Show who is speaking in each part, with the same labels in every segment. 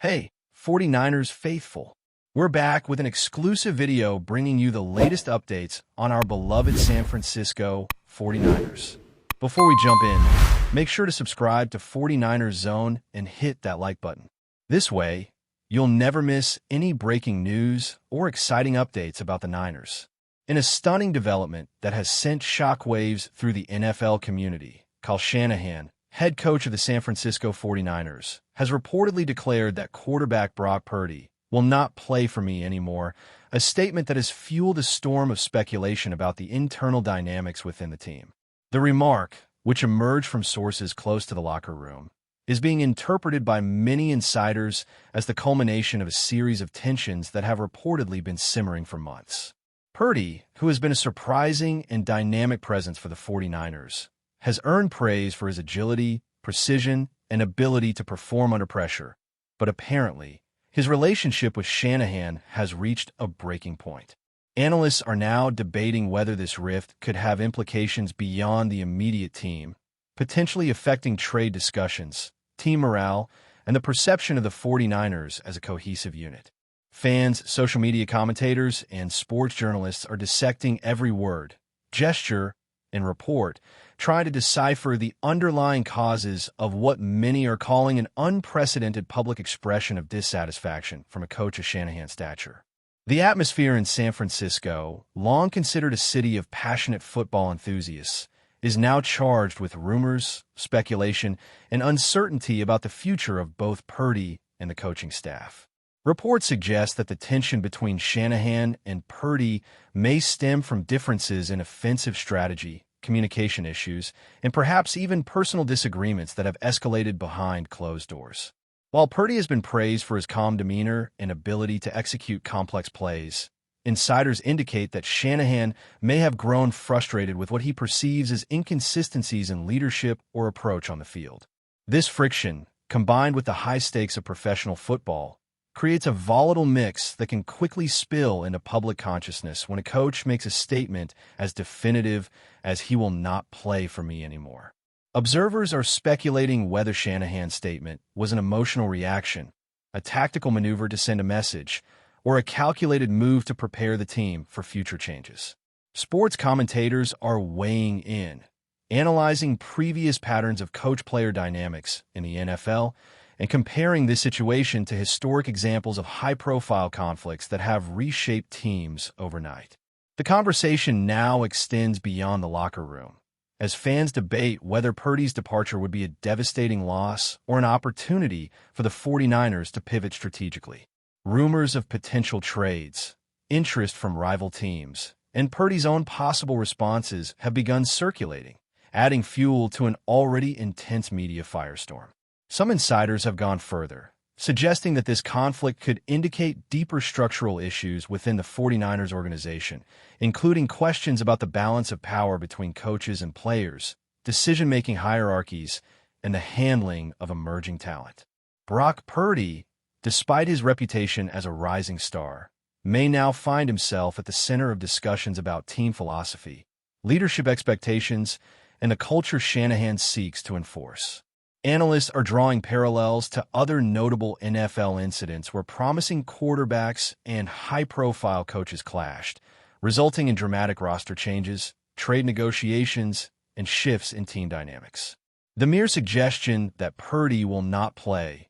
Speaker 1: Hey, 49ers faithful. We're back with an exclusive video bringing you the latest updates on our beloved San Francisco 49ers. Before we jump in, make sure to subscribe to 49ers Zone and hit that like button. This way, you'll never miss any breaking news or exciting updates about the Niners. In a stunning development that has sent shockwaves through the NFL community, Kyle Shanahan, head coach of the San Francisco 49ers, has reportedly declared that quarterback Brock Purdy will not play for me anymore, a statement that has fueled a storm of speculation about the internal dynamics within the team. The remark, which emerged from sources close to the locker room, is being interpreted by many insiders as the culmination of a series of tensions that have reportedly been simmering for months. Purdy, who has been a surprising and dynamic presence for the 49ers, has earned praise for his agility, precision, and ability to perform under pressure, but apparently, his relationship with Shanahan has reached a breaking point. Analysts are now debating whether this rift could have implications beyond the immediate team, potentially affecting trade discussions, team morale, and the perception of the 49ers as a cohesive unit. Fans, social media commentators, and sports journalists are dissecting every word, gesture, and report, trying to decipher the underlying causes of what many are calling an unprecedented public expression of dissatisfaction from a coach of Shanahan's stature. The atmosphere in San Francisco, long considered a city of passionate football enthusiasts, is now charged with rumors, speculation, and uncertainty about the future of both Purdy and the coaching staff. Reports suggest that the tension between Shanahan and Purdy may stem from differences in offensive strategy, communication issues, and perhaps even personal disagreements that have escalated behind closed doors. While Purdy has been praised for his calm demeanor and ability to execute complex plays, insiders indicate that Shanahan may have grown frustrated with what he perceives as inconsistencies in leadership or approach on the field. This friction, combined with the high stakes of professional football, creates a volatile mix that can quickly spill into public consciousness when a coach makes a statement as definitive as "he will not play for me anymore." Observers are speculating whether Shanahan's statement was an emotional reaction, a tactical maneuver to send a message, or a calculated move to prepare the team for future changes. Sports commentators are weighing in, analyzing previous patterns of coach-player dynamics in the NFL and comparing this situation to historic examples of high-profile conflicts that have reshaped teams overnight. The conversation now extends beyond the locker room, as fans debate whether Purdy's departure would be a devastating loss or an opportunity for the 49ers to pivot strategically. Rumors of potential trades, interest from rival teams, and Purdy's own possible responses have begun circulating, adding fuel to an already intense media firestorm. Some insiders have gone further, suggesting that this conflict could indicate deeper structural issues within the 49ers organization, including questions about the balance of power between coaches and players, decision-making hierarchies, and the handling of emerging talent. Brock Purdy, despite his reputation as a rising star, may now find himself at the center of discussions about team philosophy, leadership expectations, and the culture Shanahan seeks to enforce. Analysts are drawing parallels to other notable NFL incidents where promising quarterbacks and high-profile coaches clashed, resulting in dramatic roster changes, trade negotiations, and shifts in team dynamics. The mere suggestion that Purdy will not play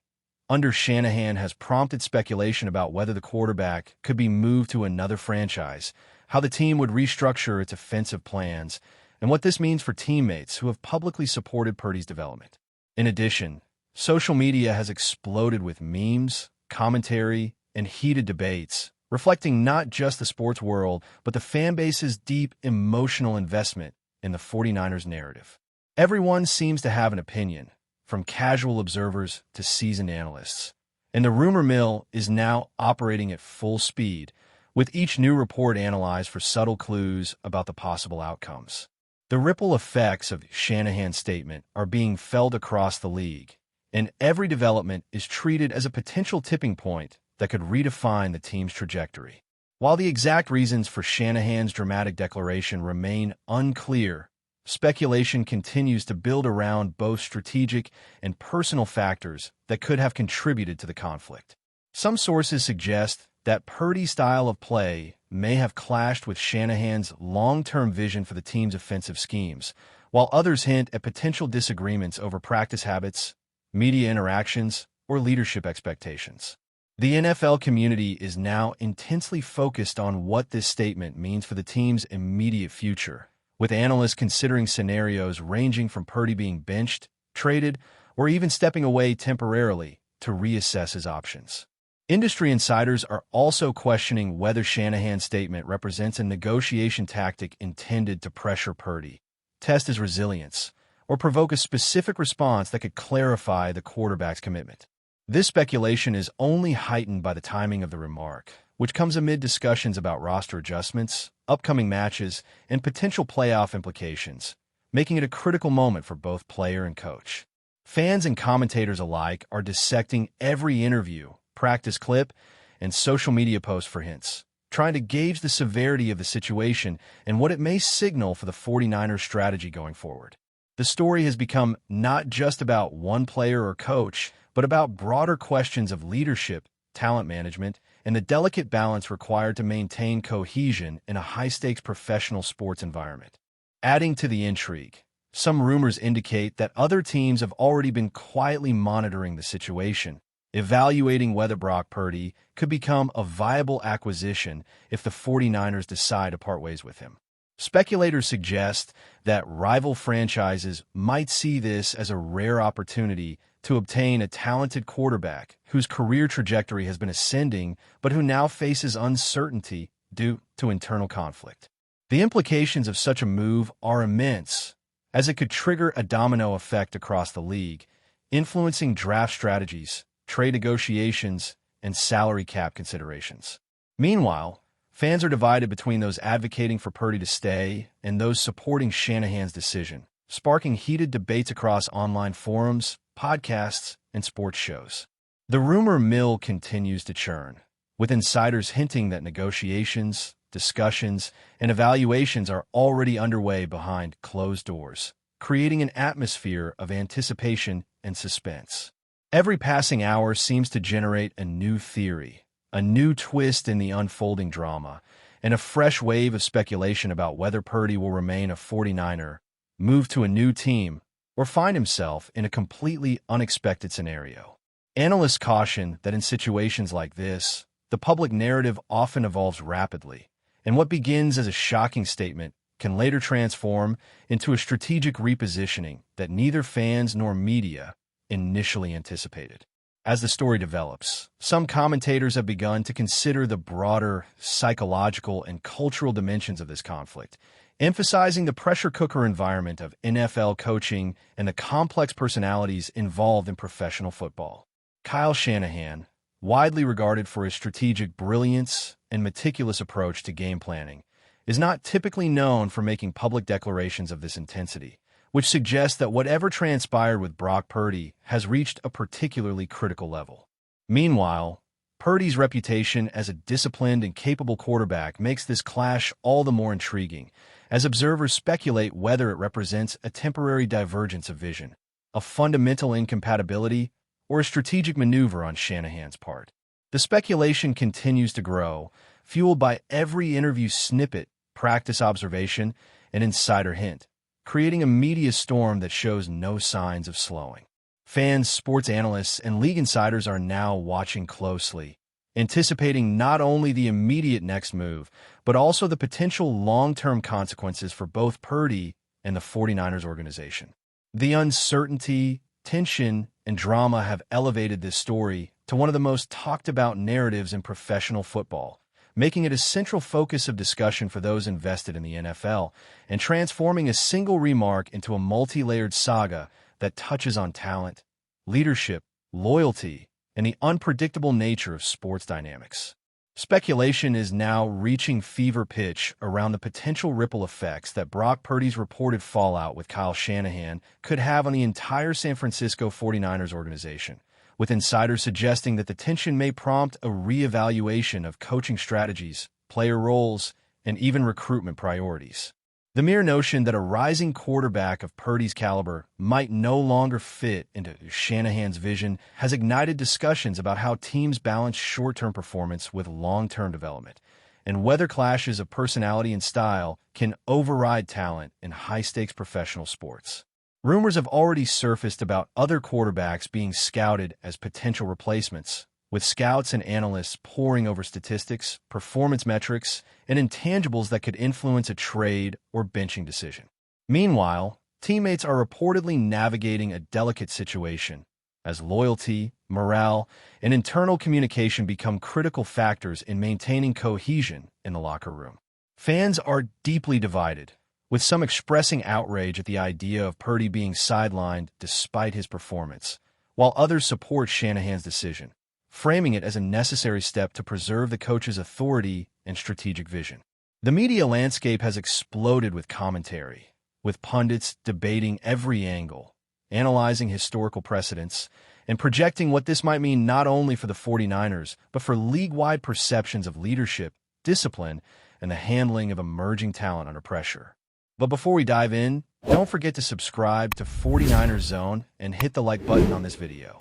Speaker 1: under Shanahan has prompted speculation about whether the quarterback could be moved to another franchise, how the team would restructure its offensive plans, and what this means for teammates who have publicly supported Purdy's development. In addition, social media has exploded with memes, commentary, and heated debates, reflecting not just the sports world, but the fanbase's deep emotional investment in the 49ers narrative. Everyone seems to have an opinion, from casual observers to seasoned analysts, and the rumor mill is now operating at full speed, with each new report analyzed for subtle clues about the possible outcomes. The ripple effects of Shanahan's statement are being felt across the league, and every development is treated as a potential tipping point that could redefine the team's trajectory. While the exact reasons for Shanahan's dramatic declaration remain unclear, speculation continues to build around both strategic and personal factors that could have contributed to the conflict. Some sources suggest that Purdy's style of play may have clashed with Shanahan's long-term vision for the team's offensive schemes, while others hint at potential disagreements over practice habits, media interactions, or leadership expectations. The NFL community is now intensely focused on what this statement means for the team's immediate future, with analysts considering scenarios ranging from Purdy being benched, traded, or even stepping away temporarily to reassess his options. Industry insiders are also questioning whether Shanahan's statement represents a negotiation tactic intended to pressure Purdy, test his resilience, or provoke a specific response that could clarify the quarterback's commitment. This speculation is only heightened by the timing of the remark, which comes amid discussions about roster adjustments, upcoming matches, and potential playoff implications, making it a critical moment for both player and coach. Fans and commentators alike are dissecting every interview, practice clip, and social media post for hints, trying to gauge the severity of the situation and what it may signal for the 49ers' strategy going forward. The story has become not just about one player or coach, but about broader questions of leadership, talent management, and the delicate balance required to maintain cohesion in a high-stakes professional sports environment. Adding to the intrigue, some rumors indicate that other teams have already been quietly monitoring the situation, evaluating whether Brock Purdy could become a viable acquisition if the 49ers decide to part ways with him. Speculators suggest that rival franchises might see this as a rare opportunity to obtain a talented quarterback whose career trajectory has been ascending but who now faces uncertainty due to internal conflict. The implications of such a move are immense, as it could trigger a domino effect across the league, influencing draft strategies, trade negotiations, and salary cap considerations. Meanwhile, fans are divided between those advocating for Purdy to stay and those supporting Shanahan's decision, sparking heated debates across online forums, podcasts, and sports shows. The rumor mill continues to churn, with insiders hinting that negotiations, discussions, and evaluations are already underway behind closed doors, creating an atmosphere of anticipation and suspense. Every passing hour seems to generate a new theory, a new twist in the unfolding drama, and a fresh wave of speculation about whether Purdy will remain a 49er, move to a new team, or find himself in a completely unexpected scenario. Analysts caution that in situations like this, the public narrative often evolves rapidly, and what begins as a shocking statement can later transform into a strategic repositioning that neither fans nor media initially anticipated. As the story develops, some commentators have begun to consider the broader psychological and cultural dimensions of this conflict, emphasizing the pressure cooker environment of NFL coaching and the complex personalities involved in professional football. Kyle Shanahan, widely regarded for his strategic brilliance and meticulous approach to game planning, is not typically known for making public declarations of this intensity, which suggests that whatever transpired with Brock Purdy has reached a particularly critical level. Meanwhile, Purdy's reputation as a disciplined and capable quarterback makes this clash all the more intriguing, as observers speculate whether it represents a temporary divergence of vision, a fundamental incompatibility, or a strategic maneuver on Shanahan's part. The speculation continues to grow, fueled by every interview snippet, practice observation, and insider hint, creating a media storm that shows no signs of slowing. Fans, sports analysts, and league insiders are now watching closely, anticipating not only the immediate next move, but also the potential long-term consequences for both Purdy and the 49ers organization. The uncertainty, tension, and drama have elevated this story to one of the most talked-about narratives in professional football, making it a central focus of discussion for those invested in the NFL, and transforming a single remark into a multi-layered saga that touches on talent, leadership, loyalty, and the unpredictable nature of sports dynamics. Speculation is now reaching fever pitch around the potential ripple effects that Brock Purdy's reported fallout with Kyle Shanahan could have on the entire San Francisco 49ers organization, with insiders suggesting that the tension may prompt a reevaluation of coaching strategies, player roles, and even recruitment priorities. The mere notion that a rising quarterback of Purdy's caliber might no longer fit into Shanahan's vision has ignited discussions about how teams balance short-term performance with long-term development, and whether clashes of personality and style can override talent in high-stakes professional sports. Rumors have already surfaced about other quarterbacks being scouted as potential replacements, with scouts and analysts poring over statistics, performance metrics, and intangibles that could influence a trade or benching decision. Meanwhile, teammates are reportedly navigating a delicate situation as loyalty, morale, and internal communication become critical factors in maintaining cohesion in the locker room. Fans are deeply divided, with some expressing outrage at the idea of Purdy being sidelined despite his performance, while others support Shanahan's decision, framing it as a necessary step to preserve the coach's authority and strategic vision. The media landscape has exploded with commentary, with pundits debating every angle, analyzing historical precedents, and projecting what this might mean not only for the 49ers, but for league-wide perceptions of leadership, discipline, and the handling of emerging talent under pressure. But before we dive in, don't forget to subscribe to 49ers Zone and hit the like button on this video.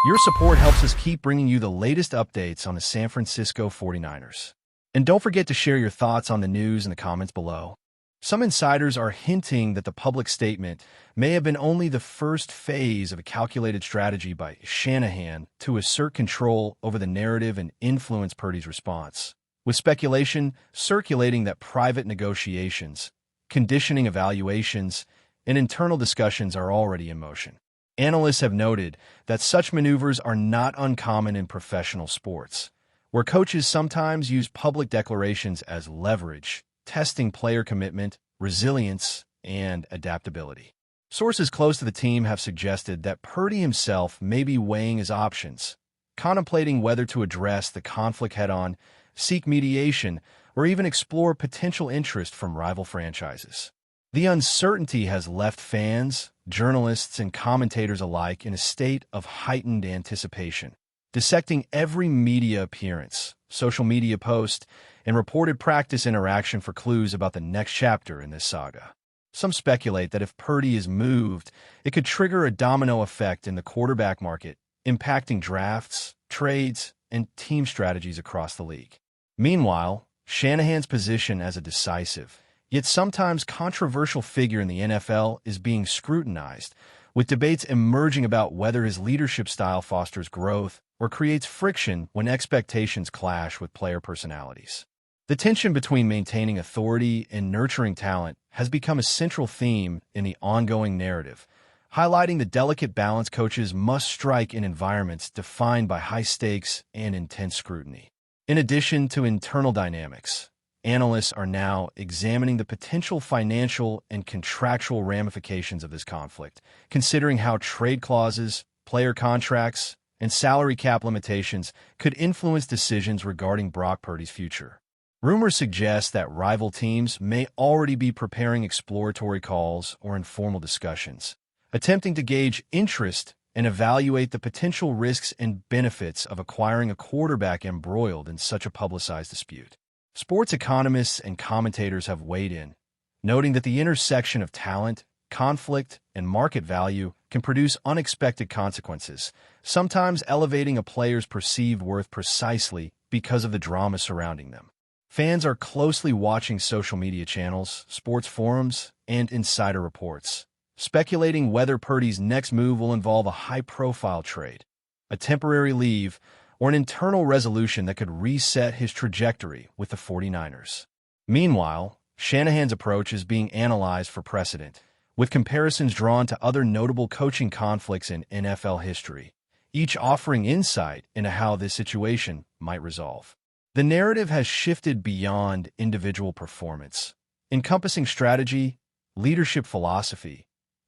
Speaker 1: Your support helps us keep bringing you the latest updates on the San Francisco 49ers. And don't forget to share your thoughts on the news in the comments below. Some insiders are hinting that the public statement may have been only the first phase of a calculated strategy by Shanahan to assert control over the narrative and influence Purdy's response, with speculation circulating that private negotiations, conditioning evaluations, and internal discussions are already in motion. Analysts have noted that such maneuvers are not uncommon in professional sports, where coaches sometimes use public declarations as leverage, testing player commitment, resilience, and adaptability. Sources close to the team have suggested that Purdy himself may be weighing his options, contemplating whether to address the conflict head-on, seek mediation, or even explore potential interest from rival franchises. The uncertainty has left fans, journalists, and commentators alike in a state of heightened anticipation, dissecting every media appearance, social media post, and reported practice interaction for clues about the next chapter in this saga. Some speculate that if Purdy is moved, it could trigger a domino effect in the quarterback market, impacting drafts, trades, and team strategies across the league. Meanwhile, Shanahan's position as a decisive, yet sometimes controversial figure in the NFL is being scrutinized, with debates emerging about whether his leadership style fosters growth or creates friction when expectations clash with player personalities. The tension between maintaining authority and nurturing talent has become a central theme in the ongoing narrative, highlighting the delicate balance coaches must strike in environments defined by high stakes and intense scrutiny. In addition to internal dynamics, analysts are now examining the potential financial and contractual ramifications of this conflict, considering how trade clauses, player contracts, and salary cap limitations could influence decisions regarding Brock Purdy's future. Rumors suggest that rival teams may already be preparing exploratory calls or informal discussions, attempting to gauge interest and evaluate the potential risks and benefits of acquiring a quarterback embroiled in such a publicized dispute. Sports economists and commentators have weighed in, noting that the intersection of talent, conflict, and market value can produce unexpected consequences, sometimes elevating a player's perceived worth precisely because of the drama surrounding them. Fans are closely watching social media channels, sports forums, and insider reports, speculating whether Purdy's next move will involve a high-profile trade, a temporary leave, or an internal resolution that could reset his trajectory with the 49ers. Meanwhile, Shanahan's approach is being analyzed for precedent, with comparisons drawn to other notable coaching conflicts in NFL history, each offering insight into how this situation might resolve. The narrative has shifted beyond individual performance, encompassing strategy, leadership philosophy,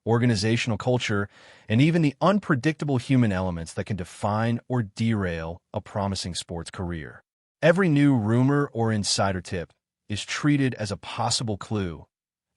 Speaker 1: organizational culture, and even the unpredictable human elements that can define or derail a promising sports career. Every new rumor or insider tip is treated as a possible clue,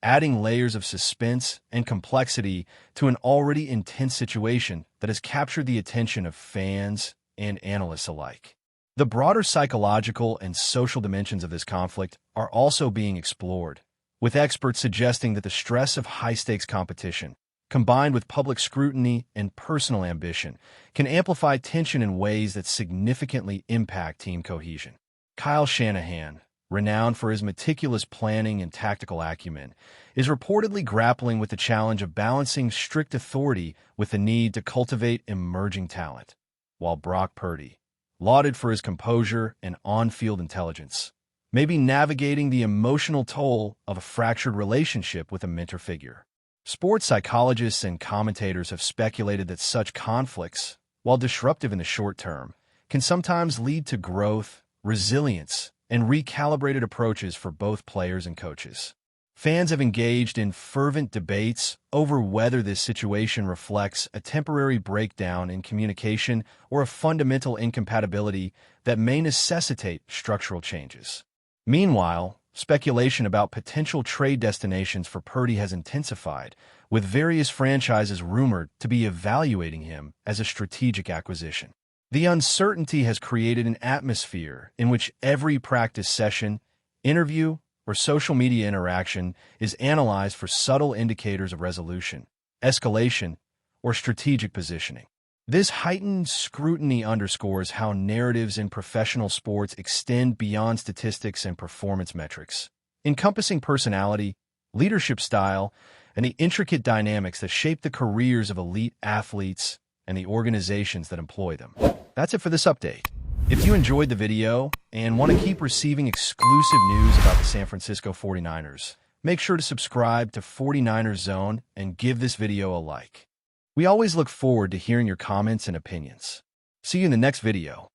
Speaker 1: adding layers of suspense and complexity to an already intense situation that has captured the attention of fans and analysts alike. The broader psychological and social dimensions of this conflict are also being explored, with experts suggesting that the stress of high-stakes competition, combined with public scrutiny and personal ambition, can amplify tension in ways that significantly impact team cohesion. Kyle Shanahan, renowned for his meticulous planning and tactical acumen, is reportedly grappling with the challenge of balancing strict authority with the need to cultivate emerging talent, while Brock Purdy, lauded for his composure and on-field intelligence, may be navigating the emotional toll of a fractured relationship with a mentor figure. Sports psychologists and commentators have speculated that such conflicts, while disruptive in the short term, can sometimes lead to growth, resilience, and recalibrated approaches for both players and coaches. Fans have engaged in fervent debates over whether this situation reflects a temporary breakdown in communication or a fundamental incompatibility that may necessitate structural changes. Meanwhile, speculation about potential trade destinations for Purdy has intensified, with various franchises rumored to be evaluating him as a strategic acquisition. The uncertainty has created an atmosphere in which every practice session, interview, or social media interaction is analyzed for subtle indicators of resolution, escalation, or strategic positioning. This heightened scrutiny underscores how narratives in professional sports extend beyond statistics and performance metrics, encompassing personality, leadership style, and the intricate dynamics that shape the careers of elite athletes and the organizations that employ them. That's it for this update. If you enjoyed the video and want to keep receiving exclusive news about the San Francisco 49ers, make sure to subscribe to 49ers Zone and give this video a like. We always look forward to hearing your comments and opinions. See you in the next video.